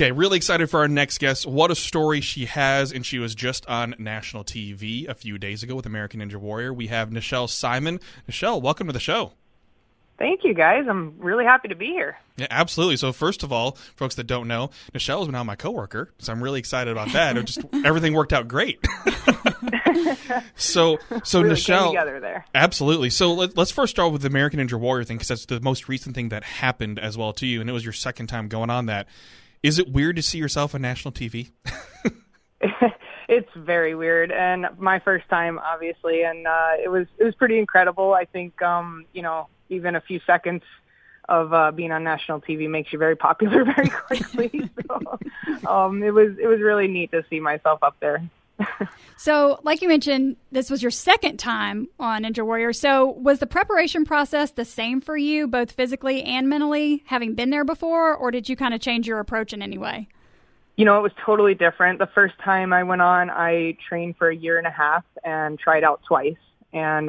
Okay, really excited for our next guest. What a story she has, and she was just on national TV a few days ago with American Ninja Warrior. We have Nichelle Simon. Nichelle, welcome to the show. Thank you, guys. I'm really happy to be here. Yeah, absolutely. So first of all, folks that don't know, Nichelle is now my coworker, so I'm really excited about that. Everything worked out great. So really Nichelle, came together there. Absolutely. So let's first start with the American Ninja Warrior thing, because that's the most recent thing that happened as well to you, and it was your second time going on that. Is it weird to see yourself on national TV? It's very weird, and my first time, obviously, and it was pretty incredible. I think even a few seconds of being on national TV makes you very popular very quickly. So it was really neat to see myself up there. So, like you mentioned, this was your second time on Ninja Warrior. So, was the preparation process the same for you, both physically and mentally, having been there before, or did you kind of change your approach in any way? It was totally different. The first time I went on, I trained for a year and a half and tried out twice. And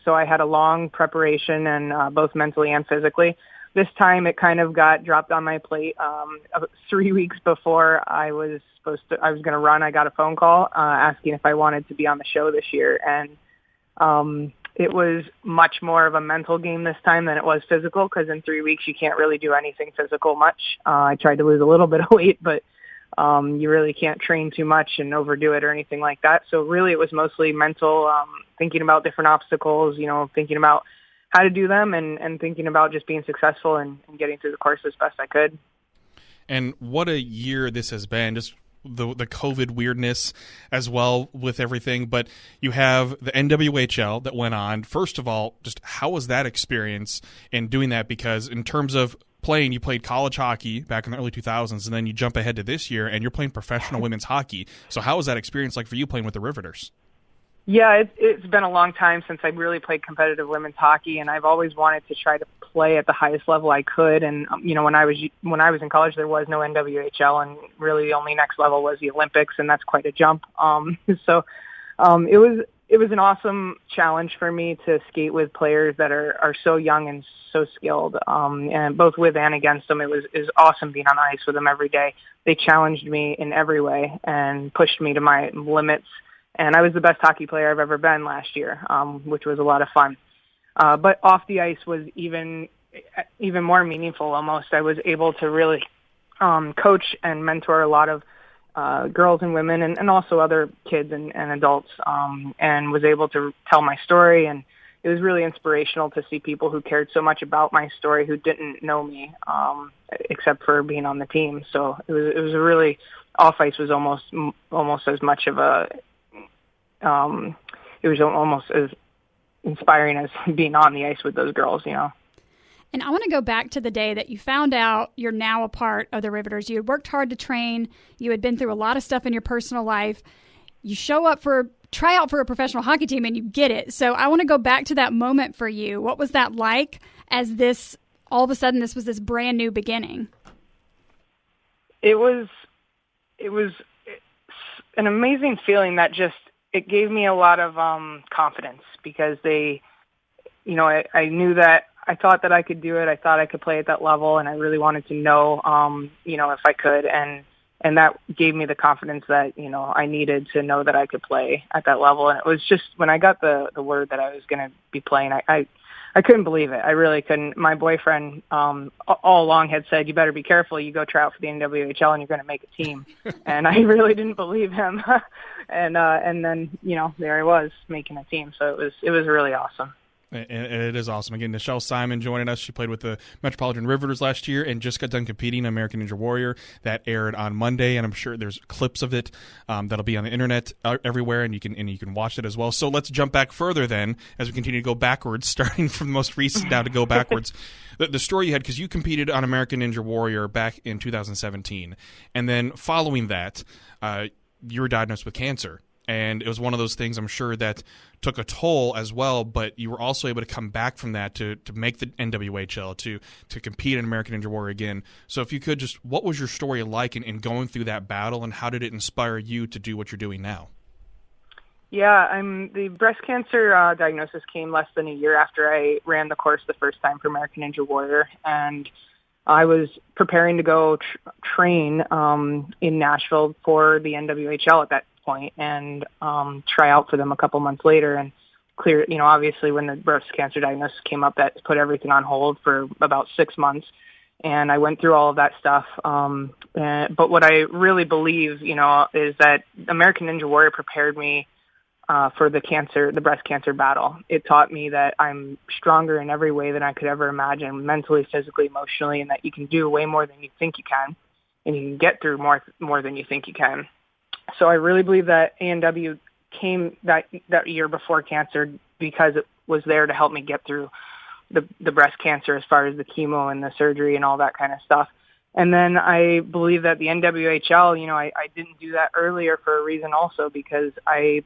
so I had a long preparation, and both mentally and physically. This time it kind of got dropped on my plate. 3 weeks before I was going to run, I got a phone call asking if I wanted to be on the show this year. And it was much more of a mental game this time than it was physical, because in 3 weeks you can't really do anything physical much. I tried to lose a little bit of weight, but you really can't train too much and overdo it or anything like that. So really it was mostly mental, thinking about different obstacles, thinking about how to do them, and thinking about just being successful and getting through the course as best I could. And what a year this has been, just the COVID weirdness as well with everything. But you have the NWHL that went on. First of all, just how was that experience in doing that? Because in terms of playing, you played college hockey back in the early 2000s, and then you jump ahead to this year, and you're playing professional women's hockey. So how was that experience like for you playing with the Riveters? Yeah, it's been a long time since I really played competitive women's hockey, and I've always wanted to try to play at the highest level I could. And when I was in college, there was no NWHL, and really the only next level was the Olympics, and that's quite a jump. So it was an awesome challenge for me to skate with players that are so young and so skilled. And both with and against them, it was awesome being on the ice with them every day. They challenged me in every way and pushed me to my limits. And I was the best hockey player I've ever been last year, which was a lot of fun. But off the ice was even more meaningful almost. I was able to really coach and mentor a lot of girls and women and also other kids and adults, and was able to tell my story. And it was really inspirational to see people who cared so much about my story who didn't know me except for being on the team. So it was a really, off ice was almost as much of a it was almost as inspiring as being on the ice with those girls, And I want to go back to the day that you found out you're now a part of the Riveters. You had worked hard to train. You had been through a lot of stuff in your personal life. You try out for a professional hockey team and you get it. So I want to go back to that moment for you. What was that like as all of a sudden this was this brand new beginning? It was an amazing feeling that it gave me a lot of confidence, because I knew that I thought that I could do it. I thought I could play at that level, and I really wanted to know, if I could, and that gave me the confidence that, I needed to know that I could play at that level. And it was just when I got the word that I was going to be playing, I couldn't believe it. I really couldn't. My boyfriend all along had said, "You better be careful. You go try out for the NWHL and you're going to make a team." And I really didn't believe him. And then, there I was making a team. So it was really awesome. And it is awesome. Again, Nichelle Simon joining us. She played with the Metropolitan Riveters last year and just got done competing in American Ninja Warrior. That aired on Monday, and I'm sure there's clips of it that'll be on the internet everywhere, and you can watch it as well. So let's jump back further then as we continue to go backwards, starting from the most recent now to go backwards. The story you had, because you competed on American Ninja Warrior back in 2017, and then following that, you were diagnosed with cancer. And it was one of those things, I'm sure, that took a toll as well, but you were also able to come back from that to make the NWHL, to compete in American Ninja Warrior again. So if you could just, what was your story like in going through that battle, and how did it inspire you to do what you're doing now? Yeah, the breast cancer diagnosis came less than a year after I ran the course the first time for American Ninja Warrior, and I was preparing to go train in Nashville for the NWHL at that point and try out for them a couple months later. And obviously when the breast cancer diagnosis came up, that put everything on hold for about 6 months. And I went through all of that stuff. But what I really believe, is that American Ninja Warrior prepared me for the breast cancer battle. It taught me that I'm stronger in every way than I could ever imagine, mentally, physically, emotionally, and that you can do way more than you think you can, and you can get through more than you think you can. So I really believe that A&W came that year before cancer because it was there to help me get through the breast cancer as far as the chemo and the surgery and all that kind of stuff. And then I believe that the NWHL, I didn't do that earlier for a reason also, because I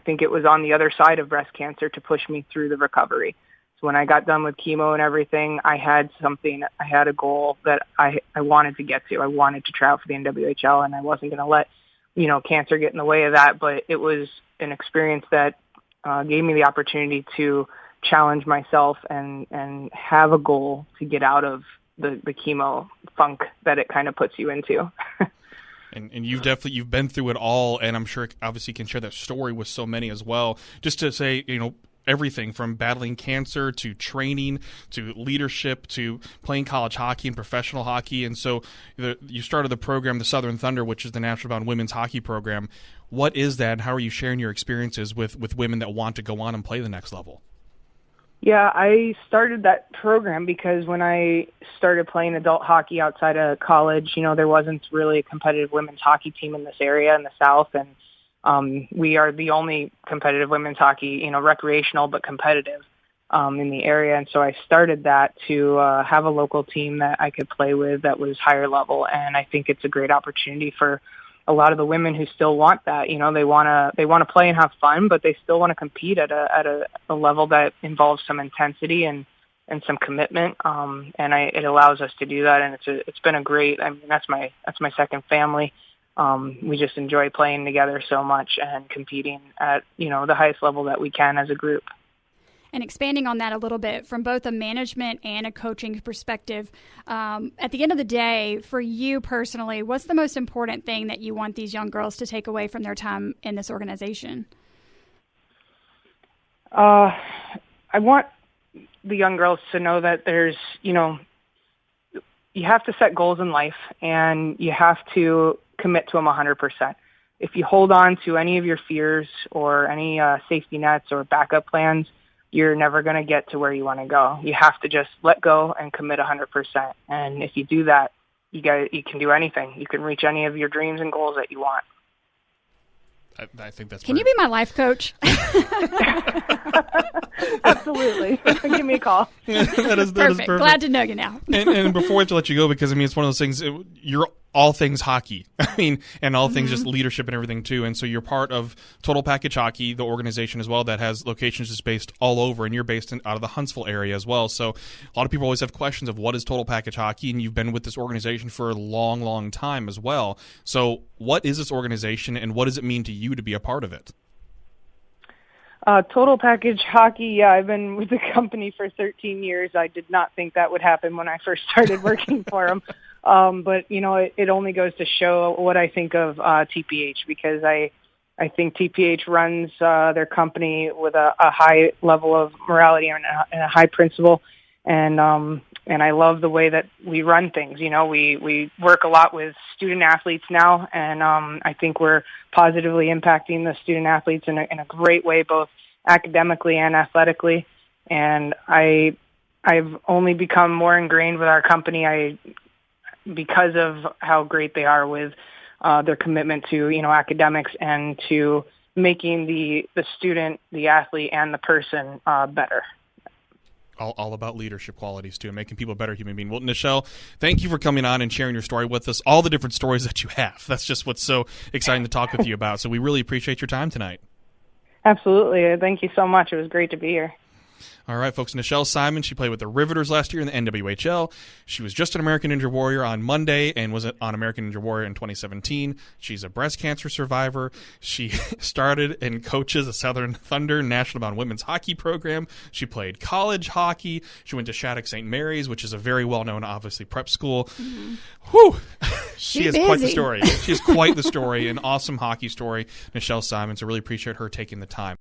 think it was on the other side of breast cancer to push me through the recovery. So when I got done with chemo and everything, I had a goal that I wanted to get to. I wanted to try out for the NWHL, and I wasn't going to let, cancer get in the way of that. But it was an experience that gave me the opportunity to challenge myself and have a goal to get out of the chemo funk that it kind of puts you into. And you've been through it all, and I'm sure obviously you can share that story with so many as well. Just to say, everything from battling cancer to training to leadership to playing college hockey and professional hockey. And so you started the program, the Southern Thunder, which is the National Bound Women's Hockey Program. What is that, and how are you sharing your experiences with women that want to go on and play the next level? Yeah, I started that program because when I started playing adult hockey outside of college, there wasn't really a competitive women's hockey team in this area in the South, and we are the only competitive women's hockey, recreational but competitive in the area. And so I started that to have a local team that I could play with that was higher level, and I think it's a great opportunity for a lot of the women who still want that. They want to play and have fun, but they still want to compete at a level that involves some intensity and some commitment. And it allows us to do that, and it's been a great. I mean, that's my second family. We just enjoy playing together so much and competing at the highest level that we can as a group. And expanding on that a little bit from both a management and a coaching perspective, at the end of the day, for you personally, what's the most important thing that you want these young girls to take away from their time in this organization? I want the young girls to know that there's, you have to set goals in life, and you have to commit to them 100%. If you hold on to any of your fears or any safety nets or backup plans, you're never going to get to where you want to go. You have to just let go and commit 100%. And if you do that, you can do anything. You can reach any of your dreams and goals that you want. I think that's. Can you be my life coach? Absolutely. Give me a call. That is perfect. Glad to know you now. and before I have to let you go, because it's one of those things. You're all things hockey. And all things just leadership and everything too. And so you're part of Total Package Hockey, the organization as well that has locations just based all over, and you're based out of the Huntsville area as well. So a lot of people always have questions of what is Total Package Hockey, and you've been with this organization for a long, long time as well. So what is this organization, and what does it mean to you to be a part of it? Total Package Hockey, yeah, I've been with the company for 13 years. I did not think that would happen when I first started working for them. But, it only goes to show what I think of TPH, because I think TPH runs their company with a high level of morality and a high principle. And I love the way that we run things. We work a lot with student athletes now, and I think we're positively impacting the student athletes in a great way, both academically and athletically. And I've only become more ingrained with our company because of how great they are with their commitment to academics and to making the student, the athlete, and the person better. All about leadership qualities, too, and making people better human beings. Well, Nichelle, thank you for coming on and sharing your story with us, all the different stories that you have. That's just what's so exciting to talk with you about. So we really appreciate your time tonight. Absolutely. Thank you so much. It was great to be here. All right, folks. Nichelle Simon, she played with the Riveters last year in the NWHL. She was just an American Ninja Warrior on Monday and was on American Ninja Warrior in 2017. She's a breast cancer survivor. She started and coaches a Southern Thunder National Bound women's hockey program. She played college hockey. She went to Shattuck St. Mary's, which is a very well-known, obviously, prep school. Mm-hmm. Whew! She is quite the story. She is quite the story, an awesome hockey story, Nichelle Simon. So really appreciate her taking the time.